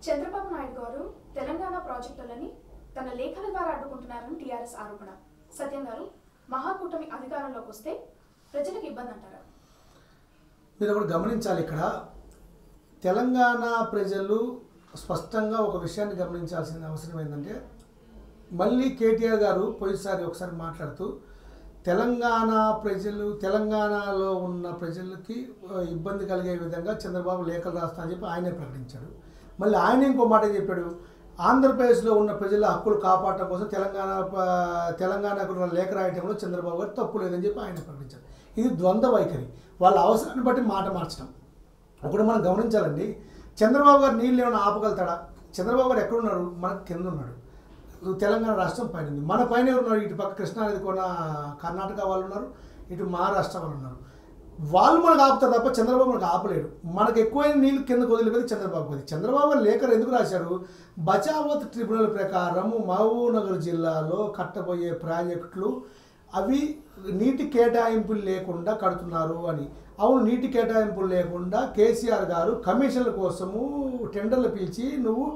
చంద్రబాబు నాయుడు గారు తెలంగాణ ప్రాజెక్టులని తన లేఖల ద్వారా అడ్డుకుంటున్నారని టీఆర్ఎస్ ఆరోపణ. సత్యం గారు, మహాకూటమి అధికారంలోకి వస్తే ప్రజలకు ఇబ్బంది అంటారా? మీరు ఒకటి గమనించాలి. ఇక్కడ తెలంగాణ ప్రజలు స్పష్టంగా ఒక విషయాన్ని గమనించాల్సిన అవసరం ఏంటంటే, మళ్ళీ కేటీఆర్ గారు పోయినసారి ఒకసారి మాట్లాడుతూ తెలంగాణలో ఉన్న ప్రజలకి ఇబ్బంది కలిగే విధంగా చంద్రబాబు లేఖలు రాస్తా అని చెప్పి ఆయనే ప్రకటించాడు. మళ్ళీ ఆయన ఇంకో మాట చెప్పాడు, ఆంధ్రప్రదేశ్లో ఉన్న ప్రజల హక్కులు కాపాడటం కోసం తెలంగాణకు లేఖ రాయటంలో చంద్రబాబు గారు తప్పు లేదని చెప్పి ఆయన ప్రకటించారు. ఇది ద్వంద్వ వైఖరి, వాళ్ళ అవసరాన్ని బట్టి మాట మార్చడం. ఒకటి మనం గమనించాలండి, చంద్రబాబు గారు నీళ్ళు ఏమైనా ఆపగలుగుతాడా? చంద్రబాబు గారు ఎక్కడున్నారు? మనకు కింద ఉన్నాడు. తెలంగాణ రాష్ట్రం పైన ఉంది, మన పైన ఉన్నారు. ఇటు పక్క కృష్ణానది కొన్న కర్ణాటక వాళ్ళు ఉన్నారు, ఇటు మహారాష్ట్ర వాళ్ళు ఉన్నారు. వాళ్ళు మనకు ఆపుతారు తప్ప చంద్రబాబు మనకు ఆపలేడు. మనకు ఎక్కువైన నీళ్ళు కిందకు వదిలిపోయి చంద్రబాబు అది. చంద్రబాబు గారు లేఖలు ఎందుకు రాశారు? బచావత్ ట్రిబ్యునల్ ప్రకారం మహబూబ్నగర్ జిల్లాలో కట్టబోయే ప్రాజెక్టులు అవి నీటి కేటాయింపులు లేకుండా కడుతున్నారు అని. అవును, నీటి కేటాయింపులు లేకుండా కేసీఆర్ గారు కమిషన్ల కోసము టెండర్లు పిలిచి నువ్వు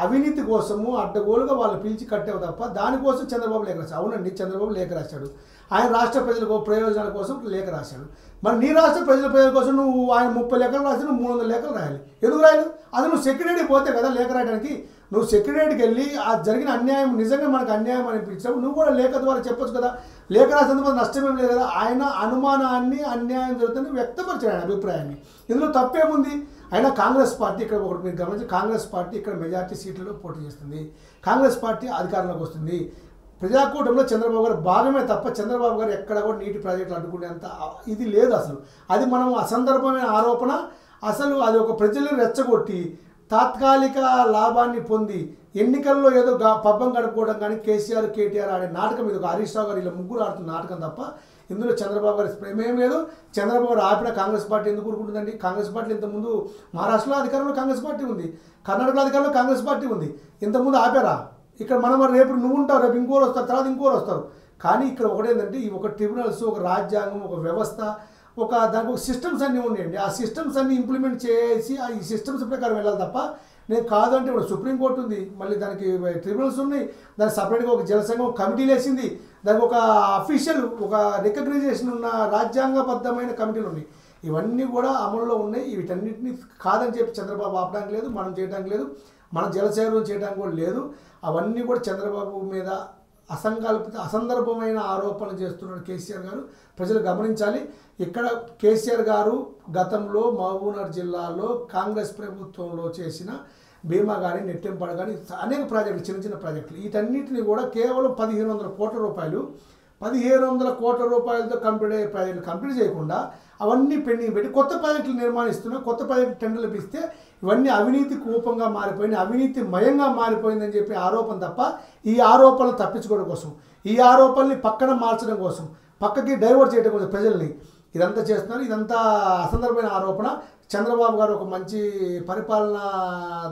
అవినీతి కోసము అడ్డగోలుగా వాళ్ళు పిలిచి కట్టావు తప్ప దానికోసం చంద్రబాబు లేఖ రాశాడు. అవునండి, చంద్రబాబు లేఖ రాశాడు. ఆయన రాష్ట్ర ప్రజల ప్రయోజనాల కోసం లేఖ రాశాడు. మరి నీ రాష్ట్ర ప్రజల కోసం నువ్వు ఆయన 30 లేఖలు రాసి నువ్వు 300 లేఖలు రాయాలి. ఎందుకు రాయలు? అది నువ్వు సెక్రటరీ పోతే కదా లేఖ రాయడానికి. నువ్వు సెక్రటరీకి వెళ్ళి ఆ జరిగిన అన్యాయం నిజంగా మనకు అన్యాయం అనిపించావు, నువ్వు కూడా లేఖ ద్వారా చెప్పొచ్చు కదా. లేఖ రాసేందుకు నష్టమేం లేదు కదా. ఆయన అనుమానాన్ని అన్యాయం జరుగుతుంది వ్యక్తపరిచాడు ఆయన అభిప్రాయాన్ని. ఇందులో తప్పేముంది? అయినా కాంగ్రెస్ పార్టీ ఇక్కడ ఒకటి మీరు గమనించి, కాంగ్రెస్ పార్టీ ఇక్కడ మెజార్టీ సీట్లలో పోటీ చేస్తుంది. కాంగ్రెస్ పార్టీ అధికారంలోకి వస్తుంది. ప్రజాకూటంలో చంద్రబాబు గారు భాగమే తప్ప చంద్రబాబు గారు ఎక్కడ కూడా నీటి ప్రాజెక్టులు అడ్డుకునేంత ఇది లేదు అసలు. అది మనం అసందర్భమైన ఆరోపణ. అసలు అది ఒక ప్రజలను రెచ్చగొట్టి తాత్కాలిక లాభాన్ని పొంది ఎన్నికల్లో ఏదో పబ్బం గడుపుకోవడం కానీ కేసీఆర్ కేటీఆర్ ఆడే నాటకం ఇది. ఒక హరీష్ రావు గారు ఇలా ముగ్గురు ఆడుతున్న నాటకం తప్ప ఇందులో చంద్రబాబు గారి ప్రేమేం లేదు. చంద్రబాబు గారు ఆపిన కాంగ్రెస్ పార్టీ ఎందుకు ఊరుకుంటుందండి? కాంగ్రెస్ పార్టీ ఇంతకుముందు మహారాష్ట్రలో అధికారంలో కాంగ్రెస్ పార్టీ ఉంది, కర్ణాటకలో అధికారంలో కాంగ్రెస్ పార్టీ ఉంది. ఇంతకుముందు ఆపారా? ఇక్కడ మనం రేపు నువ్వు ఉంటావు, రేపు ఇంకోరు వస్తారు, తర్వాత ఇంకోరు వస్తారు. కానీ ఇక్కడ ఒకటేంటంటే ఈ ఒక ట్రిబ్యునల్స్, ఒక రాజ్యాంగం, ఒక వ్యవస్థ, దానికి ఒక సిస్టమ్స్ అన్నీ ఉన్నాయండి. ఆ సిస్టమ్స్ అన్నీ ఇంప్లిమెంట్ చేసి ఈ సిస్టమ్స్ ప్రకారం వెళ్ళాలి తప్ప నేను కాదు అంటే ఇప్పుడు సుప్రీంకోర్టు ఉంది, మళ్ళీ దానికి ట్రిబ్యునల్స్ ఉన్నాయి, దానికి సపరేట్గా ఒక జలసంఘం కమిటీలు వేసింది, దానికి ఒక అఫీషియల్ ఒక రికగ్నైజేషన్ ఉన్న రాజ్యాంగబద్ధమైన కమిటీలు ఉన్నాయి. ఇవన్నీ కూడా అమలులో ఉన్నాయి. వీటన్నిటిని కాదని చెప్పి చంద్రబాబు ఆపడానికి లేదు, మనం చేయడానికి లేదు, మనం జలసేవనం చేయడానికి కూడా లేదు. అవన్నీ కూడా చంద్రబాబు మీద అసందర్భమైన ఆరోపణలు చేస్తున్నాడు కేసీఆర్ గారు. ప్రజలు గమనించాలి. ఇక్కడ కేసీఆర్ గారు గతంలో మహబూబ్నగర్ జిల్లాలో కాంగ్రెస్ ప్రభుత్వంలో చేసిన భీమా కానీ నెట్టెంపాడు కానీ అనేక ప్రాజెక్టులు, చిన్న చిన్న ప్రాజెక్టులు, వీటన్నిటిని కూడా కేవలం 1500 కోట్ల రూపాయలు 1500 కోట్ల రూపాయలతో కంప్లీట్ అయ్యే ప్రాజెక్టులు కంప్లీట్ చేయకుండా అవన్నీ పెండింగ్ పెట్టి కొత్త ప్రాజెక్టులు నిర్మాణిస్తున్నా, కొత్త ప్రాజెక్టు టెండర్లు పిలిస్తే ఇవన్నీ అవినీతి కూపంగా మారిపోయింది, అవినీతి మయంగా మారిపోయిందని చెప్పి ఆరోపణ తప్ప ఈ ఆరోపణలు తప్పించుకోవడం కోసం, ఈ ఆరోపణల్ని పక్కన మార్చడం కోసం, పక్కకి డైవర్ట్ చేయడం కోసం ప్రజల్ని ఇదంతా చేస్తున్నారు. ఇదంతా అసందర్భమైన ఆరోపణ. చంద్రబాబు గారు ఒక మంచి పరిపాలనా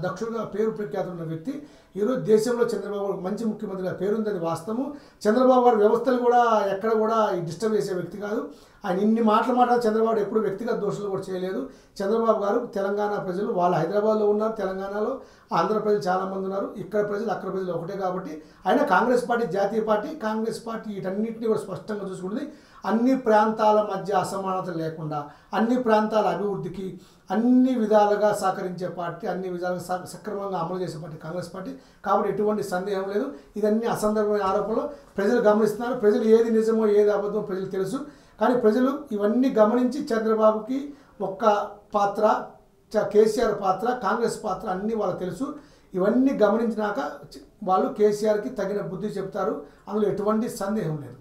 దక్షుడుగా పేరు ప్రఖ్యాతులు ఉన్న వ్యక్తి. ఈరోజు దేశంలో చంద్రబాబు గారు మంచి ముఖ్యమంత్రిగా పేరుంది, అది వాస్తవం. చంద్రబాబు గారు వ్యవస్థలు కూడా ఎక్కడ కూడా డిస్టర్బ్ చేసే వ్యక్తి కాదు. ఆయన ఇన్ని మాట్లాడారు. చంద్రబాబు ఎప్పుడు వ్యక్తిగత దోషాలు కూడా చేయలేదు. చంద్రబాబు గారు తెలంగాణ ప్రజలు వాళ్ళు హైదరాబాద్లో ఉన్నారు, తెలంగాణలో ఆంధ్ర ప్రజలు చాలామంది ఉన్నారు, ఇక్కడ ప్రజలు అక్కడ ప్రజలు ఒకటే. కాబట్టి ఆయన కాంగ్రెస్ పార్టీ జాతీయ పార్టీ, కాంగ్రెస్ పార్టీ వీటన్నింటినీ కూడా స్పష్టంగా చూసుకుంటుంది. అన్ని ప్రాంతాల మధ్య అసమానత లేకుండా అన్ని ప్రాంతాల అభివృద్ధికి అన్ని విధాలుగా సహకరించే పార్టీ, అన్ని విధాలుగా సక్రమంగా అమలు చేసే పార్టీ కాంగ్రెస్ పార్టీ. కాబట్టి ఎటువంటి సందేహం లేదు. ఇదన్నీ అసందర్భమైన ఆరోపణలు ప్రజలు గమనిస్తున్నారు. ప్రజలు ఏది నిజమో ఏది అబద్ధమో ప్రజలు తెలుసు. కానీ ప్రజలు ఇవన్నీ గమనించి చంద్రబాబుకి ఒక్క పాత్ర, కేసీఆర్ పాత్ర, కాంగ్రెస్ పాత్ర అన్నీ వాళ్ళకి తెలుసు. ఇవన్నీ గమనించినాక వాళ్ళు కేసీఆర్కి తగిన బుద్ధి చెప్తారు. అందులో ఎటువంటి సందేహం లేదు.